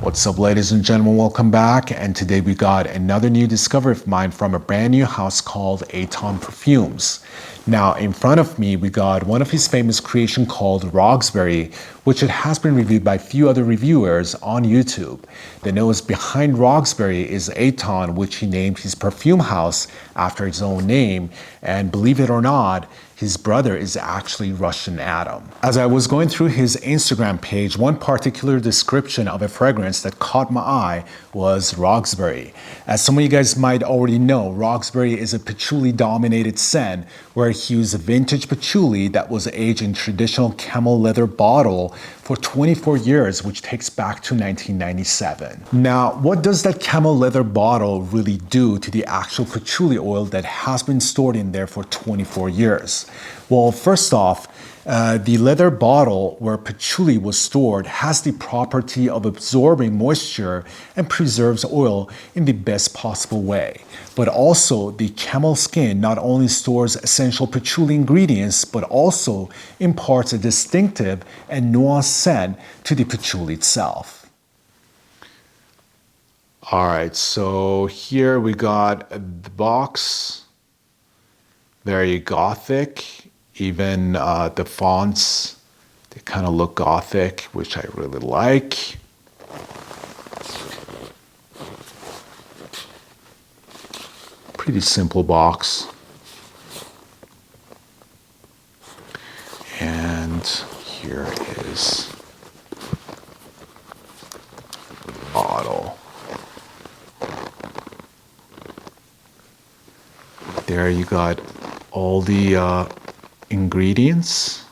What's up, ladies and gentlemen, welcome back. And today we got another new discovery of mine from a brand new house called Aton Perfumes. Now in front of me we got one of his famous creation called Roxbury, which it has been reviewed by a few other reviewers on YouTube. The nose behind Roxbury is Aton, which he named his perfume house after his own name, and believe it or not, his brother is actually Russian Atom. As I was going through his Instagram page, one particular description of a fragrance that caught my eye was Roxbury. As some of you guys might already know, Roxbury is a patchouli dominated scent where he used vintage patchouli that was aged in traditional camel leather bottle for 24 years, which takes back to 1997. Now, what does that camel leather bottle really do to the actual patchouli oil that has been stored in there for 24 years? Well, first off, the leather bottle where patchouli was stored has the property of absorbing moisture and preserves oil in the best possible way. But also, the camel skin not only stores essential patchouli ingredients, but also imparts a distinctive and nuanced scent to the patchouli itself. All right, so here we got the box, very gothic. Even the fonts, they kind of look gothic, which I really like. Pretty simple box. And here is the bottle. There you got all the ingredients.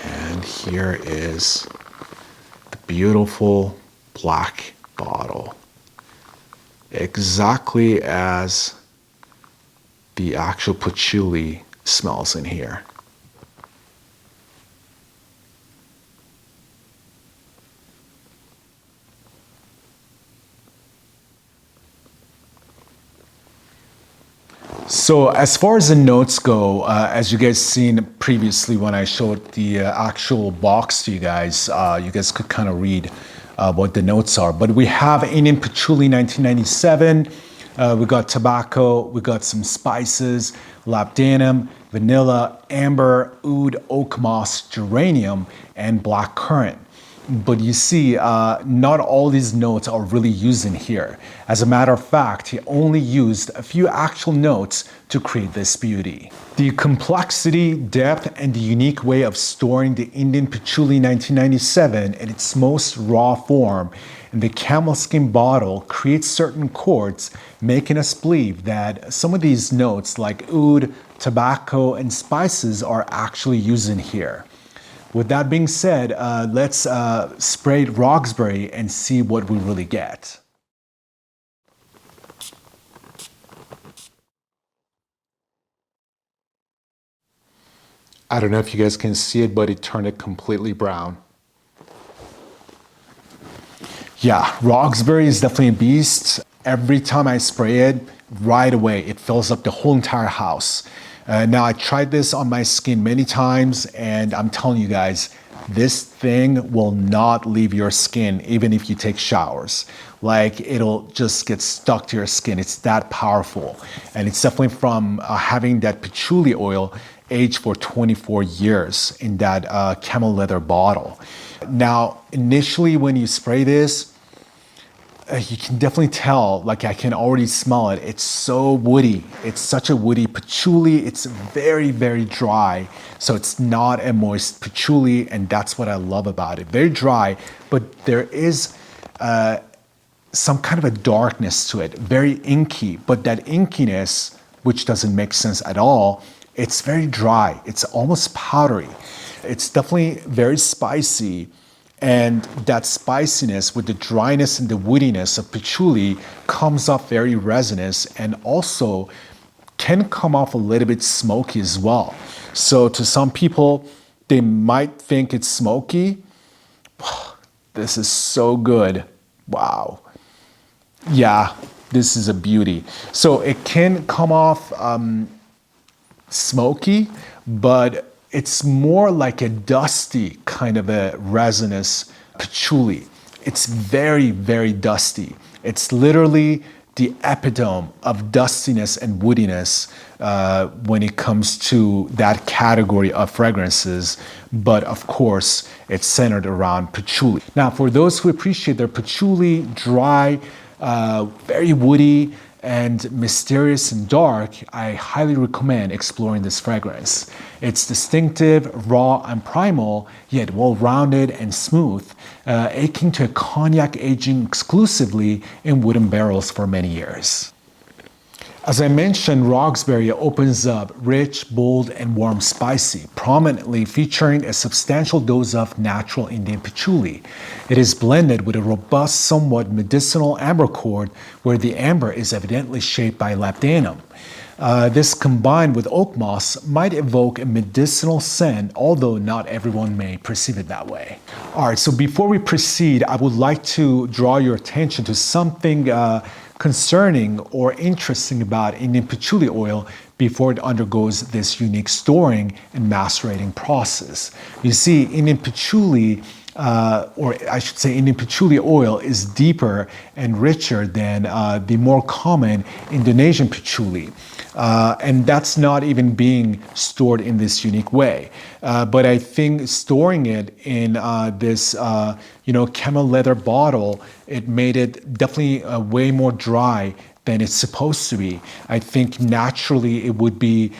And here is the beautiful black bottle, exactly as the actual patchouli smells in here. So as far as the notes go, as you guys seen previously when I showed the actual box to you guys could kind of read what the notes are. But we have Indian Patchouli 1997, we got tobacco, we got some spices, labdanum, vanilla, amber, oud, oak moss, geranium, and black currant. But you see, not all these notes are really used in here. As a matter of fact, he only used a few actual notes to create this beauty. The complexity, depth, and the unique way of storing the Indian Patchouli 1997 in its most raw form in the camel skin bottle creates certain chords, making us believe that some of these notes like oud, tobacco, and spices are actually used in here. With that being said, let's spray Roxbury and see what we really get. I don't know if you guys can see it, but it turned it completely brown. Yeah, Roxbury is definitely a beast. Every time I spray it, right away, it fills up the whole entire house. Now I tried this on my skin many times, and I'm telling you guys, this thing will not leave your skin even if you take showers. Like, it'll just get stuck to your skin. It's that powerful. And it's definitely from having that patchouli oil aged for 24 years in that camel leather bottle. Now, initially when you spray this, you can definitely tell, like I can already smell it. It's so woody. It's such a woody patchouli. It's very, very dry. So it's not a moist patchouli, and that's what I love about it. Very dry, but there is some kind of a darkness to it. Very inky, but that inkiness, which doesn't make sense at all, it's very dry. It's almost powdery. It's definitely very spicy. And that spiciness with the dryness and the woodiness of patchouli comes off very resinous and also can come off a little bit smoky as well. So to some people, they might think it's smoky. This is so good. Wow. Yeah, this is a beauty. So it can come off smoky, but it's more like a dusty kind of a resinous patchouli. It's very, very dusty. It's literally the epitome of dustiness and woodiness when it comes to that category of fragrances. But of course, it's centered around patchouli. Now, for those who appreciate their patchouli, dry, very woody, and mysterious and dark, I highly recommend exploring this fragrance. It's distinctive, raw, and primal, yet well-rounded and smooth, akin to a cognac aging exclusively in wooden barrels for many years. As I mentioned, Roxbury opens up rich, bold, and warm spicy, prominently featuring a substantial dose of natural Indian patchouli. It is blended with a robust, somewhat medicinal amber chord, where the amber is evidently shaped by labdanum. This combined with oak moss might evoke a medicinal scent, although not everyone may perceive it that way. All right, so before we proceed, I would like to draw your attention to something concerning or interesting about Indian patchouli oil before it undergoes this unique storing and macerating process. You see, Indian patchouli, or I should say Indian patchouli oil, is deeper and richer than the more common Indonesian patchouli. And that's not even being stored in this unique way. But I think storing it in this camel leather bottle, it made it definitely way more dry than it's supposed to be. I think naturally it would be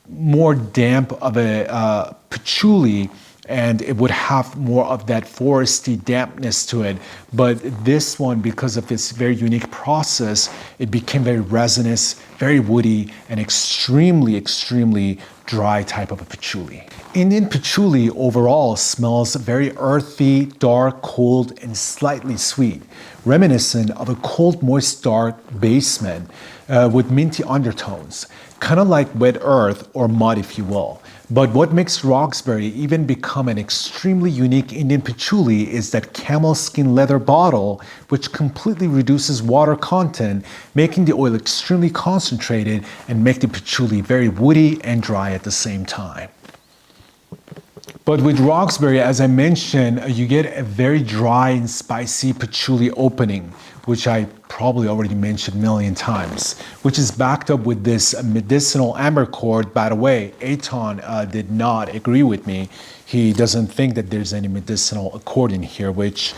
more damp of a patchouli, and it would have more of that foresty dampness to it. But this one, because of this very unique process, it became very resinous, very woody, and extremely, extremely dry type of a patchouli. Indian patchouli overall smells very earthy, dark, cold, and slightly sweet, reminiscent of a cold, moist, dark basement with minty undertones, kind of like wet earth or mud, if you will. But what makes Roxbury even become an extremely unique Indian patchouli is that camel skin leather bottle, which completely reduces water content, making the oil extremely concentrated and make the patchouli very woody and dry at the same time. But with Roxbury, as I mentioned, you get a very dry and spicy patchouli opening, which I probably already mentioned a million times, which is backed up with this medicinal amber chord. By the way, Aton did not agree with me. He doesn't think that there's any medicinal accord in here, which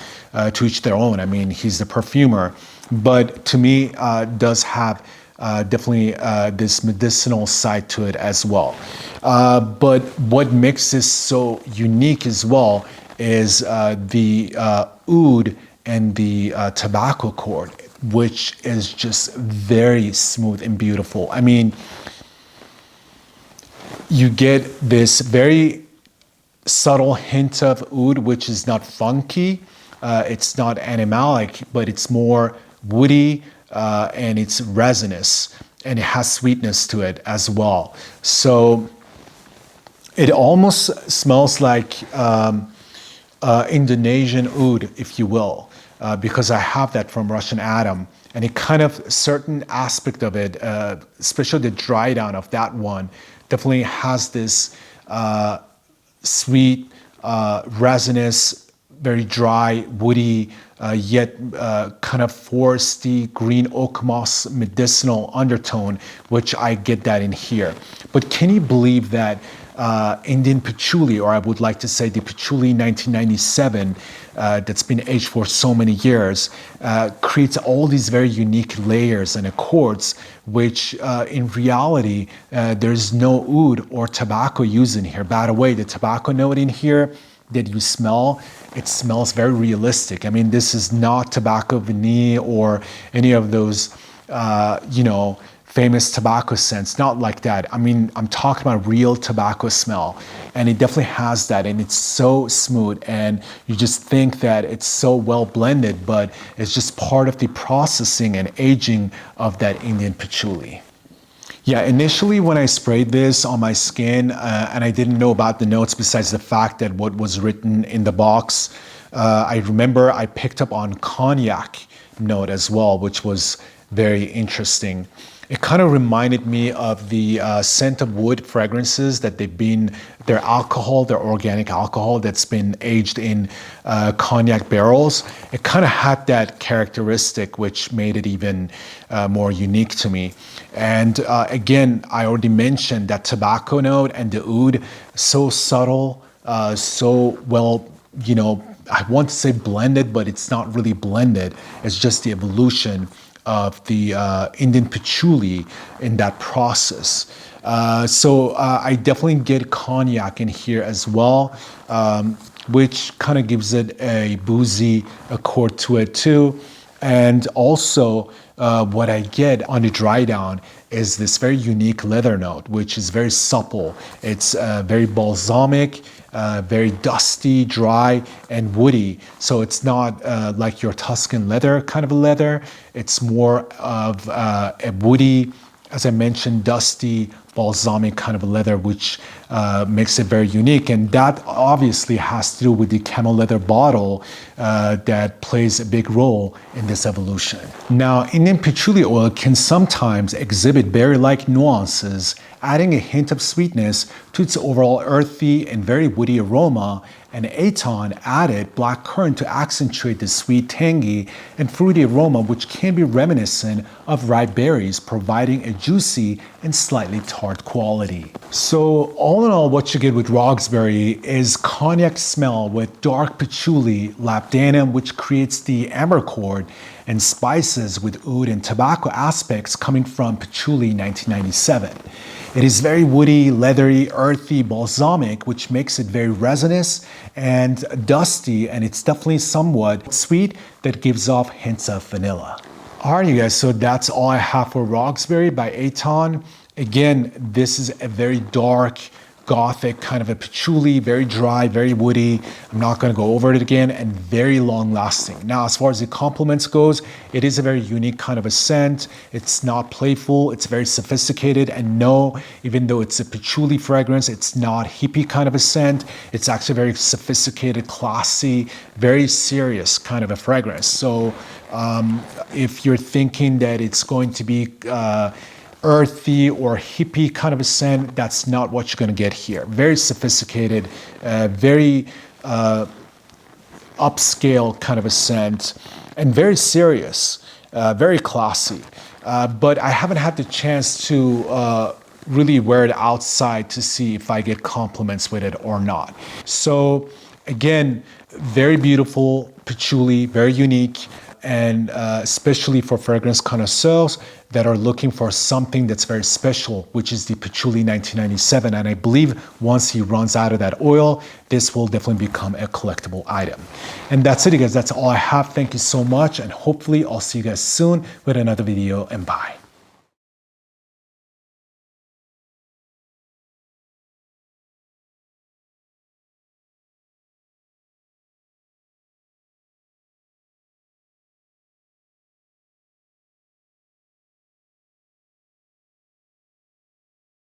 to each their own. I mean, he's the perfumer. But to me, does have definitely this medicinal side to it as well. But what makes this so unique as well is the oud and the tobacco chord, which is just very smooth and beautiful. I mean, you get this very subtle hint of oud, which is not funky. It's not animalic, but it's more woody, and it's resinous, and it has sweetness to it as well. So it almost smells like Indonesian oud, if you will, because I have that from Russian Atom, and it kind of, certain aspect of it, especially the dry down of that one, definitely has this sweet, resinous, very dry, woody, yet kind of foresty, green oak moss, medicinal undertone, which I get that in here. But can you believe that Indian patchouli, or I would like to say the patchouli 1997, that's been aged for so many years, creates all these very unique layers and accords, which in reality, there's no oud or tobacco used in here. By the way, the tobacco note in here that you smell, it smells very realistic. I mean, this is not tobacco vanille or any of those, famous tobacco scents, not like that. I mean, I'm talking about real tobacco smell, and it definitely has that, and it's so smooth, and you just think that it's so well blended, but it's just part of the processing and aging of that Indian patchouli. Yeah, initially when I sprayed this on my skin, and I didn't know about the notes besides the fact that what was written in the box, I remember I picked up on cognac note as well, which was very interesting. It kind of reminded me of the scent of wood fragrances that their alcohol, their organic alcohol that's been aged in cognac barrels. It kind of had that characteristic, which made it even more unique to me. And again, I already mentioned that tobacco note and the oud, so subtle, so well, I want to say blended, but it's not really blended. It's just the evolution of the Indian patchouli in that process. So I definitely get cognac in here as well, which kind of gives it a boozy accord to it too. And also what I get on the dry down is this very unique leather note, which is very supple. It's very balsamic, very dusty, dry, and woody. So it's not like your Tuscan leather kind of a leather. It's more of a woody, as I mentioned, dusty, balsamic kind of a leather, which makes it very unique. And that obviously has to do with the camel leather bottle that plays a big role in this evolution. Now, Indian patchouli oil can sometimes exhibit berry-like nuances, adding a hint of sweetness to its overall earthy and very woody aroma, and Aton added blackcurrant to accentuate the sweet, tangy, and fruity aroma, which can be reminiscent of ripe berries, providing a juicy and slightly tart quality. So all in all, what you get with Roxbury is cognac smell with dark patchouli, labdanum, which creates the amber chord, and spices with oud and tobacco aspects coming from Patchouli 1997. It is very woody, leathery, earthy, balsamic, which makes it very resinous and dusty, and it's definitely somewhat sweet that gives off hints of vanilla. All right, you guys, so that's all I have for Roxbury by Aton. Again, this is a very dark, gothic kind of a patchouli, very dry, very woody. I'm not going to go over it again, and very long lasting. Now, as far as the compliments goes, it is a very unique kind of a scent. It's not playful, it's very sophisticated, and no, even though it's a patchouli fragrance, it's not hippie kind of a scent. It's actually very sophisticated, classy, very serious kind of a fragrance. So if you're thinking that it's going to be earthy or hippie kind of a scent, that's not what you're going to get here. Very sophisticated, very upscale kind of a scent, and very serious, very classy. But I haven't had the chance to really wear it outside to see if I get compliments with it or not. So again, very beautiful patchouli, very unique, and especially for fragrance connoisseurs that are looking for something that's very special, which is the Patchouli 1997. And I believe once he runs out of that oil, this will definitely become a collectible item. And that's it, guys. That's all I have. Thank you so much. And hopefully I'll see you guys soon with another video, and bye.